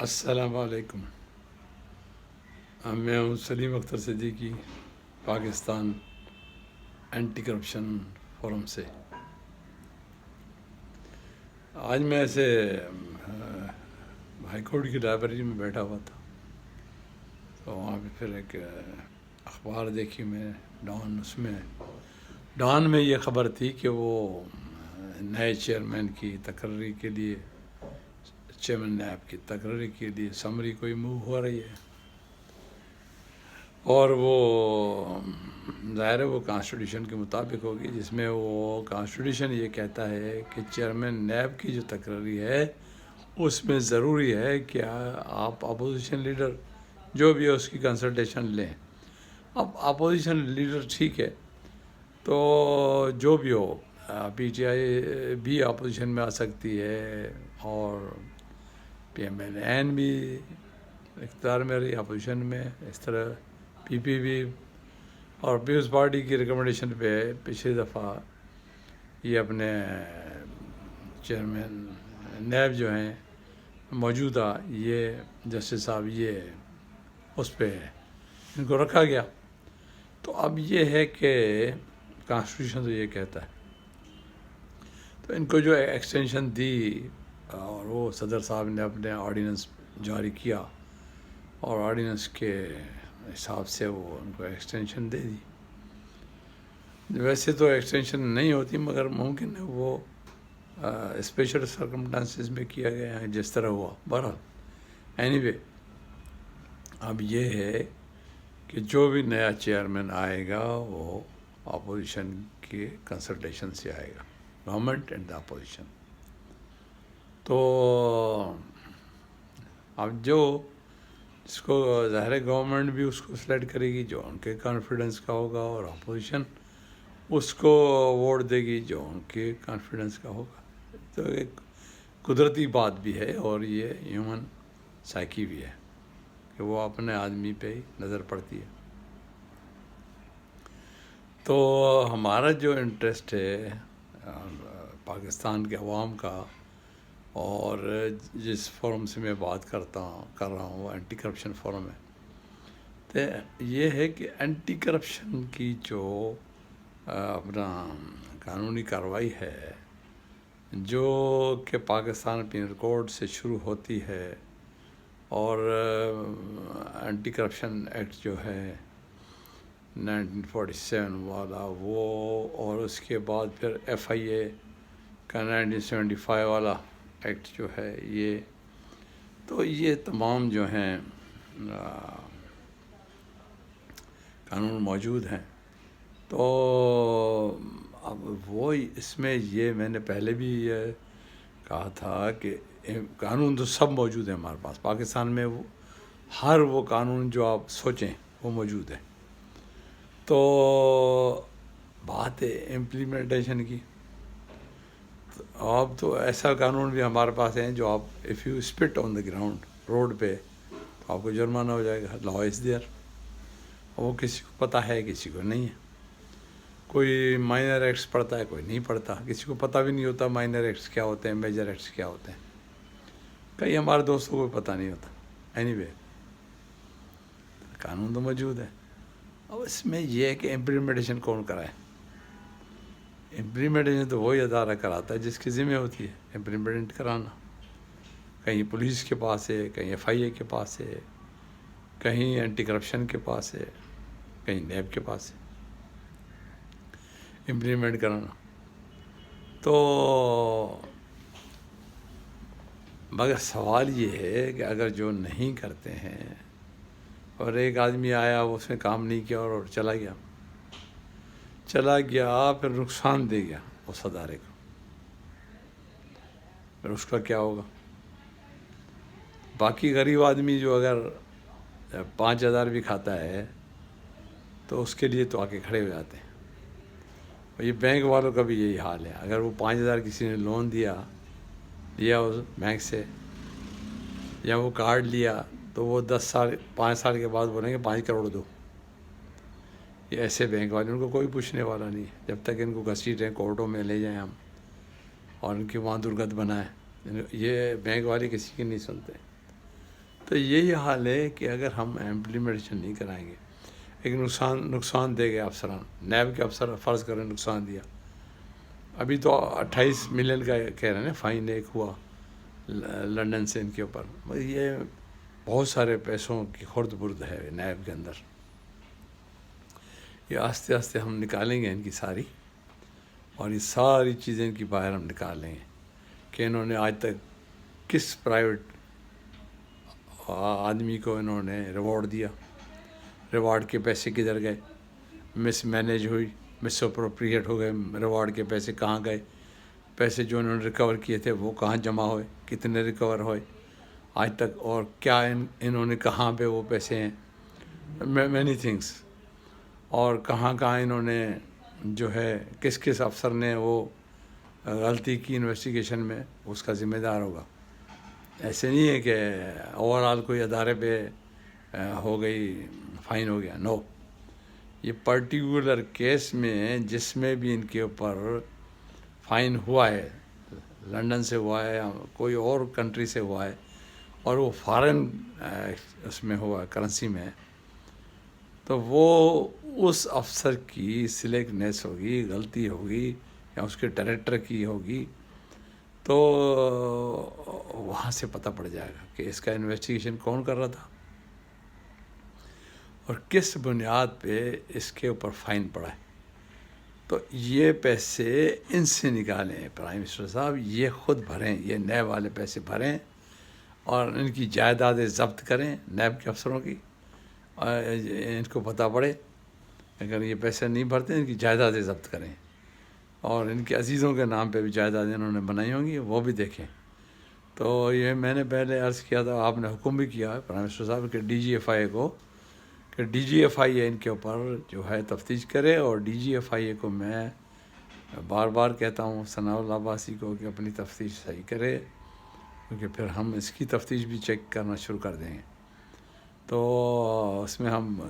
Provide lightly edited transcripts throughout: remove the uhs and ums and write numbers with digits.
السلام علیکم. میں ہوں Saleem Akhtar Siddiqui, Pakistan anti corruption forum سے. آج میں ایسے ہائی کورٹ کی لائبریری میں بیٹھا ہوا تھا، تو وہاں پہ پھر ایک اخبار دیکھی میں، ڈان میں یہ خبر تھی کہ وہ نئے چیئرمین کی تقرری کے لیے، چیئرمین نیب کی تقرری کے لیے سمری کوئی موو ہو رہی ہے، اور وہ ظاہر ہے وہ کانسٹیٹیوشن کے مطابق ہوگی، جس میں وہ کانسٹیٹیوشن یہ کہتا ہے کہ چیئرمین نیب کی جو تقرری ہے اس میں ضروری ہے کہ آپ اپوزیشن لیڈر جو بھی ہے اس کی کنسلٹیشن لیں. اب اپوزیشن لیڈر ٹھیک ہے، تو جو بھی ہو، پی ٹی آئی بھی اپوزیشن میں آ سکتی ہے، اور پی ایم ایل این بھی اقتدار میں رہی اپوزیشن میں، اس طرح پی پی بھی، اور پیپلز پارٹی کی ریکمنڈیشن پہ پچھلی دفعہ یہ اپنے چیئرمین نیب جو ہیں موجودہ، یہ جسٹس صاحب، یہ اس پہ ان کو رکھا گیا. تو اب یہ ہے کہ کانسٹیٹیوشن تو یہ کہتا ہے، تو ان کو جو ایکسٹینشن دی، اور وہ صدر صاحب نے اپنے آرڈیننس جاری کیا، اور آرڈیننس کے حساب سے وہ ان کو ایکسٹینشن دے دی. ویسے تو ایکسٹینشن نہیں ہوتی، مگر ممکن ہے وہ اسپیشل سرکمسٹانسز میں کیا گیا ہے، جس طرح ہوا. بہرحال اینی وے، اب یہ ہے کہ جو بھی نیا چیئرمین آئے گا وہ اپوزیشن کے کنسلٹیشن سے آئے گا، گورنمنٹ اینڈ دا اپوزیشن. تو اب جس کو ظاہر گورنمنٹ بھی اس کو سلیکٹ کرے گی جو ان کے کانفیڈنس کا ہوگا، اور اپوزیشن اس کو ووٹ دے گی جو ان کے کانفیڈنس کا ہوگا. تو ایک قدرتی بات بھی ہے، اور یہ ہیومن سائیکی بھی ہے کہ وہ اپنے آدمی پہ ہی نظر پڑتی ہے. تو ہمارا جو انٹرسٹ ہے پاکستان کے عوام کا، اور جس فورم سے میں بات کر رہا ہوں وہ اینٹی کرپشن فورم ہے، تو یہ ہے کہ اینٹی کرپشن کی جو اپنا قانونی کارروائی ہے، جو کہ پاکستان پینل کوڈ سے شروع ہوتی ہے، اور اینٹی کرپشن ایکٹ جو ہے 1947 والا وہ، اور اس کے بعد پھر ایف آئی اے کا 1975 والا ایکٹ جو ہے یہ، تو یہ تمام جو ہیں قانون موجود ہیں. تو اب وہ اس میں یہ میں نے پہلے بھی یہ کہا تھا کہ قانون تو سب موجود ہیں ہمارے پاس پاکستان میں، ہر وہ قانون جو آپ سوچیں وہ موجود ہے. تو بات ہے امپلیمنٹیشن کی. اب تو ایسا قانون بھی ہمارے پاس ہیں جو آپ if you spit on the ground, road پہ، تو آپ کو جرمانہ ہو جائے گا. لا از دیئر، وہ کسی کو پتہ ہے کسی کو نہیں ہے. کوئی مائنر ایکٹس پڑھتا ہے، کوئی نہیں پڑھتا، کسی کو پتہ بھی نہیں ہوتا مائنر ایکٹس کیا ہوتے ہیں، میجر ایکٹس کیا ہوتے ہیں. کئی ہمارے دوستوں کو پتہ نہیں ہوتا. اینی وے، قانون تو موجود ہے. اب اس میں یہ ہے کہ امپلیمنٹیشن کون کرائے. امپلیمنٹیشن تو وہی ادارہ کراتا ہے جس کی ذمہ ہوتی ہے امپلیمنٹ کرانا. کہیں پولیس کے پاس ہے، کہیں ایف آئی اے کے پاس ہے، کہیں اینٹی کرپشن کے پاس ہے، کہیں نیب کے پاس ہے امپلیمنٹ کرانا. تو مگر سوال یہ ہے کہ اگر جو نہیں کرتے ہیں، اور ایک آدمی آیا وہ اس نے کام نہیں کیا اور چلا گیا پھر نقصان دے گیا اس ادارے کو، پھر اس کا کیا ہوگا؟ باقی غریب آدمی جو اگر 5,000 بھی کھاتا ہے تو اس کے لیے تو آ کے کھڑے ہو جاتے ہیں. اور یہ بینک والوں کا بھی یہی حال ہے. اگر وہ 5,000 کسی نے لون لیا اس بینک سے، یا وہ کارڈ لیا، تو وہ 5 سال کے بعد بولیں گے 5 کروڑ دو. یہ ایسے بینک والے، ان کو کوئی پوچھنے والا نہیں ہے جب تک ان کو گھسیٹیں، کورٹوں میں لے جائیں ہم، اور ان کی وہاں درگت بنائیں. یہ بینک والے کسی کی نہیں سنتے. تو یہی حال ہے کہ اگر ہم امپلیمنٹیشن نہیں کرائیں گے، ایک نقصان دے گئے افسران، نیب کے افسر فرض کریں نقصان دیا، ابھی تو 28 ملین کا کہہ رہے ہیں فائن ایک ہوا لنڈن سے ان کے اوپر. یہ بہت سارے پیسوں کی خرد برد ہے نیب کے اندر. یہ آہستہ آہستہ ہم نکالیں گے ان کی ساری، اور یہ ساری چیزیں ان کی باہر ہم نکال لیں گے کہ انہوں نے آج تک کس پرائیویٹ آدمی کو انہوں نے ریوارڈ دیا، ریوارڈ کے پیسے کدھر گئے، مس مینیج ہوئی، مس اپروپریٹ ہو گئے، ریوارڈ کے پیسے کہاں گئے، پیسے جو انہوں نے ریکور کیے تھے وہ کہاں جمع ہوئے، کتنے ریکور ہوئے آج تک، اور کیا انہوں نے کہاں پہ وہ پیسے ہیں، مینی تھنگس، اور کہاں کہاں انہوں نے جو ہے کس کس افسر نے وہ غلطی کی انویسٹیگیشن میں، اس کا ذمہ دار ہوگا. ایسے نہیں ہے کہ اوور آل کوئی ادارے پہ ہو گئی فائن ہو گیا، نو. یہ پرٹیکولر کیس میں جس میں بھی ان کے اوپر فائن ہوا ہے، لنڈن سے ہوا ہے یا کوئی اور کنٹری سے ہوا ہے، اور وہ فارن اس میں ہوا کرنسی میں، تو وہ اس افسر کی سلیکٹنیس ہوگی، غلطی ہوگی، یا اس کے ڈائریکٹر کی ہوگی، تو وہاں سے پتہ پڑ جائے گا کہ اس کا انویسٹیگیشن کون کر رہا تھا اور کس بنیاد پہ اس کے اوپر فائن پڑا ہے. تو یہ پیسے ان سے نکالیں پرائم منسٹر صاحب، یہ خود بھریں، یہ نیب والے پیسے بھریں اور ان کی جائیدادیں ضبط کریں نیب کے افسروں کی، اور ان کو پتہ پڑے اگر یہ پیسے نہیں بھرتے ان کی جائیدادیں ضبط کریں، اور ان کے عزیزوں کے نام پہ بھی جائیدادیں انہوں نے بنائی ہوں گی وہ بھی دیکھیں. تو یہ میں نے پہلے عرض کیا تھا، آپ نے حکم بھی کیا ہے پرائم منسٹر صاحب کہ ڈی جی ایف آئی کو، کہ ڈی جی ایف آئی اے ان کے اوپر جو ہے تفتیش کرے، اور ڈی جی ایف آئی اے کو میں بار بار کہتا ہوں ثناء اللہ عباسی کو کہ اپنی تفتیش صحیح کرے، کیونکہ پھر ہم اس کی تفتیش بھی چیک کرنا شروع کر دیں گے. تو اس میں ہم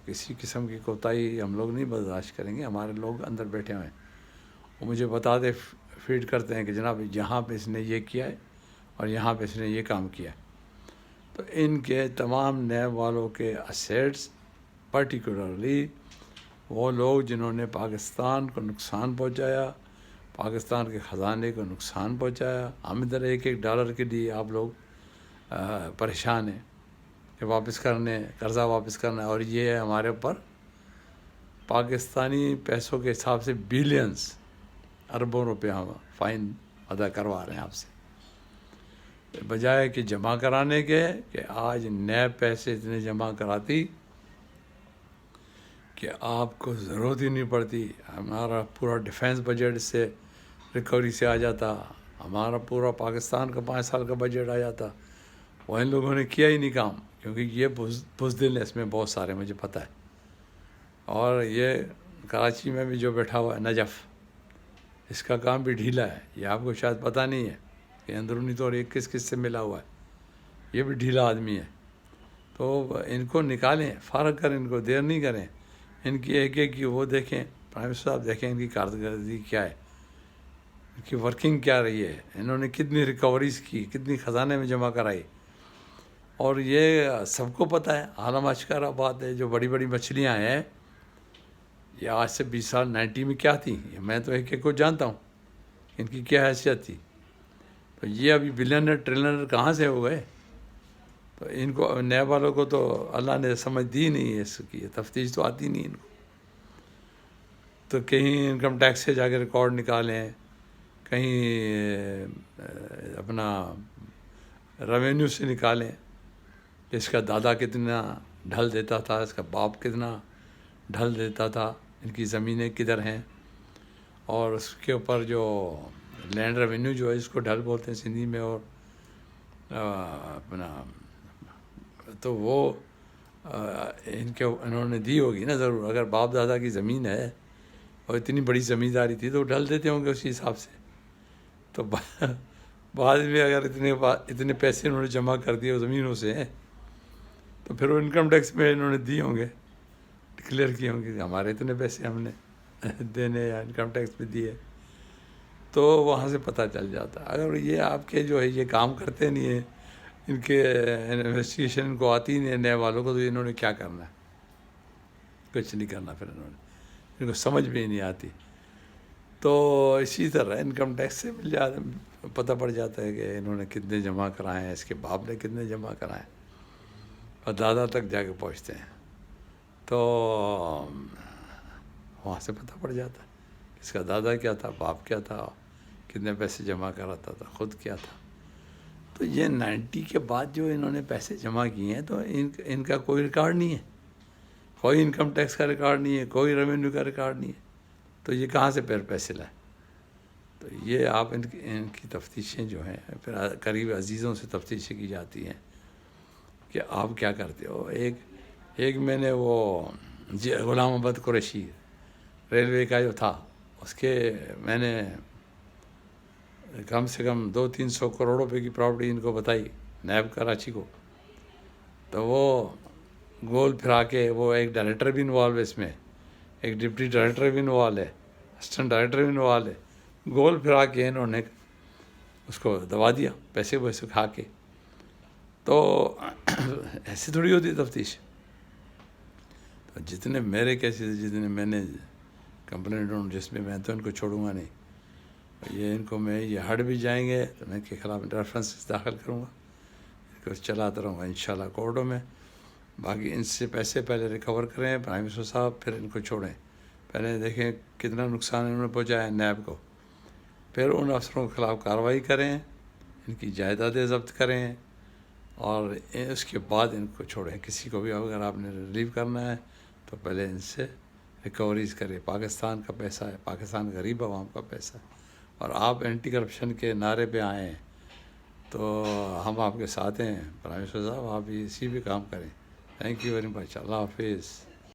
کسی قسم کی کوتاہی ہم لوگ نہیں برداشت کریں گے. ہمارے لوگ اندر بیٹھے ہوئے ہیں، وہ مجھے بتا دے، فیڈ کرتے ہیں کہ جناب یہاں پہ اس نے یہ کیا ہے اور یہاں پہ اس نے یہ کام کیا ہے. تو ان کے تمام نیب والوں کے اسیٹس، پرٹیکولرلی وہ لوگ جنہوں نے پاکستان کو نقصان پہنچایا، پاکستان کے خزانے کو نقصان پہنچایا، ہم ادھر ایک ایک ڈالر کے لیے آپ لوگ پریشان ہیں کہ واپس کرنے، قرضہ واپس کرنا، اور یہ ہمارے اوپر پاکستانی پیسوں کے حساب سے بلینز، اربوں روپے ہم فائن ادا کروا رہے ہیں آپ سے، بجائے کہ جمع کرانے کے. کہ آج نیب پیسے اتنے جمع کراتی کہ آپ کو ضرورت ہی نہیں پڑتی، ہمارا پورا ڈیفینس بجٹ سے ریکوری سے آ جاتا، ہمارا پورا پاکستان کا 5 سال کا بجٹ آ جاتا. وہ ان لوگوں نے کیا ہی نہیں کام، کیونکہ یہ بزدل ہے اس میں بہت سارے، مجھے پتہ ہے. اور یہ کراچی میں بھی جو بیٹھا ہوا ہے نجف، اس کا کام بھی ڈھیلا ہے. یہ آپ کو شاید پتہ نہیں ہے کہ اندرونی طور یہ کس کس سے ملا ہوا ہے، یہ بھی ڈھیلا آدمی ہے. تو ان کو نکالیں، فارغ کریں، ان کو دیر نہیں کریں، ان کی ایک ایک کی وہ دیکھیں. پرائم منسٹر صاحب دیکھیں ان کی کارکردگی کیا ہے، ان کی ورکنگ کیا رہی ہے، انہوں نے کتنی ریکوریز کی، کتنی خزانے میں جمع کرائی. اور یہ سب کو پتہ ہے، عالم اشکارا بات ہے. جو بڑی بڑی مچھلیاں ہیں یہ آج سے 20 سال 90 میں کیا تھیں، میں تو ایک ایک کو جانتا ہوں ان کی کیا حیثیت تھی. تو یہ ابھی بلینر ٹریلنر کہاں سے ہو گئے. تو ان کو نیب والوں کو تو اللہ نے سمجھ دی نہیں ہے اس کی، تفتیش تو آتی نہیں ان کو. تو کہیں انکم ٹیکس سے جا کے ریکارڈ نکالیں، کہیں اپنا ریونیو سے نکالیں کہ اس کا دادا کتنا ڈھل دیتا تھا، اس کا باپ کتنا ڈھل دیتا تھا، ان کی زمینیں کدھر ہیں، اور اس کے اوپر جو لینڈ ریونیو جو ہے اس کو ڈھل بولتے ہیں سندھی میں. اور اپنا تو وہ انہوں نے دی ہوگی نا ضرور. اگر باپ دادا کی زمین ہے اور اتنی بڑی زمینداری تھی تو ڈھل دیتے ہوں گے اسی حساب سے. تو بعد میں اگر اتنے پیسے انہوں نے جمع کر دیے زمینوں سے، تو پھر وہ انکم ٹیکس میں انہوں نے دی ہوں گے، ڈکلیئر کیے ہوں گے کہ ہمارے اتنے پیسے ہم نے دینے یا انکم ٹیکس پہ دیے. تو وہاں سے پتہ چل جاتا. اگر یہ آپ کے جو ہے یہ کام کرتے نہیں ہیں، ان کے انویسٹیگیشن ان کو آتی نہیں ہے نئے والوں کو، تو انہوں نے کیا کرنا ہے؟ کچھ نہیں کرنا پھر ان کو سمجھ بھی نہیں آتی. تو اسی طرح انکم ٹیکس سے مل جاتا، پتہ پڑ جاتا ہے کہ انہوں نے کتنے جمع کرائے ہیں، اس کے باپ نے کتنے جمع کرائے ہیں، اور دادا تک جا کے پہنچتے ہیں. تو وہاں سے پتہ پڑ جاتا ہے اس کا دادا کیا تھا، باپ کیا تھا، کتنے پیسے جمع کراتا تھا، خود کیا تھا. تو یہ 90 کے بعد جو انہوں نے پیسے جمع کیے ہیں، تو ان کا کوئی ریکارڈ نہیں ہے، کوئی انکم ٹیکس کا ریکارڈ نہیں ہے، کوئی ریونیو کا ریکارڈ نہیں ہے. تو یہ کہاں سے پیسے لائے؟ تو یہ آپ ان کی تفتیشیں جو ہیں، پھر قریب عزیزوں سے تفتیشیں کی جاتی ہیں کہ آپ کیا کرتے ہو. ایک میں نے وہ غلام محمد قریشی ریلوے کا جو تھا، اس کے میں نے کم سے کم 200-300 کروڑ روپے کی پراپرٹی ان کو بتائی، نیب کراچی کو. تو وہ گول پھرا کے، وہ ایک ڈائریکٹر بھی انوالو ہے اس میں، ایک ڈپٹی ڈائریکٹر بھی انوالو ہے، اسسٹنٹ ڈائریکٹر بھی انوالو ہے. گول پھرا کے انہوں نے اس کو دبا دیا پیسے ویسے کھا کے. تو ایسی تھوڑی ہوتی تفتیش. تو جتنے میرے کیسز، جتنے میں نے کمپلینٹ ہوں، جس میں تو ان کو چھوڑوں گا نہیں. یہ ان کو میں یہ ہٹ بھی جائیں گے تو میں ان کے خلاف ریفرنس داخل کروں گا، ان کو چلاتا رہوں گا انشاءاللہ کورٹوں میں. باقی ان سے پیسے پہلے ریکور کریں پرائم منسٹر صاحب، پھر ان کو چھوڑیں. پہلے دیکھیں کتنا نقصان انہوں نے پہنچایا نیب کو، پھر ان افسروں کے خلاف کارروائی کریں، ان کی جائیدادیں ضبط کریں، اور اس کے بعد ان کو چھوڑیں. کسی کو بھی اگر آپ نے ریلیو کرنا ہے تو پہلے ان سے ریکوریز کریں. پاکستان کا پیسہ ہے، پاکستان غریب عوام کا پیسہ ہے، اور آپ اینٹی کرپشن کے نعرے پہ آئے ہیں تو ہم آپ کے ساتھ ہیں. پرائم منسٹر صاحب آپ اسی پہ کام کریں. Thank you very much. اللہ حافظ.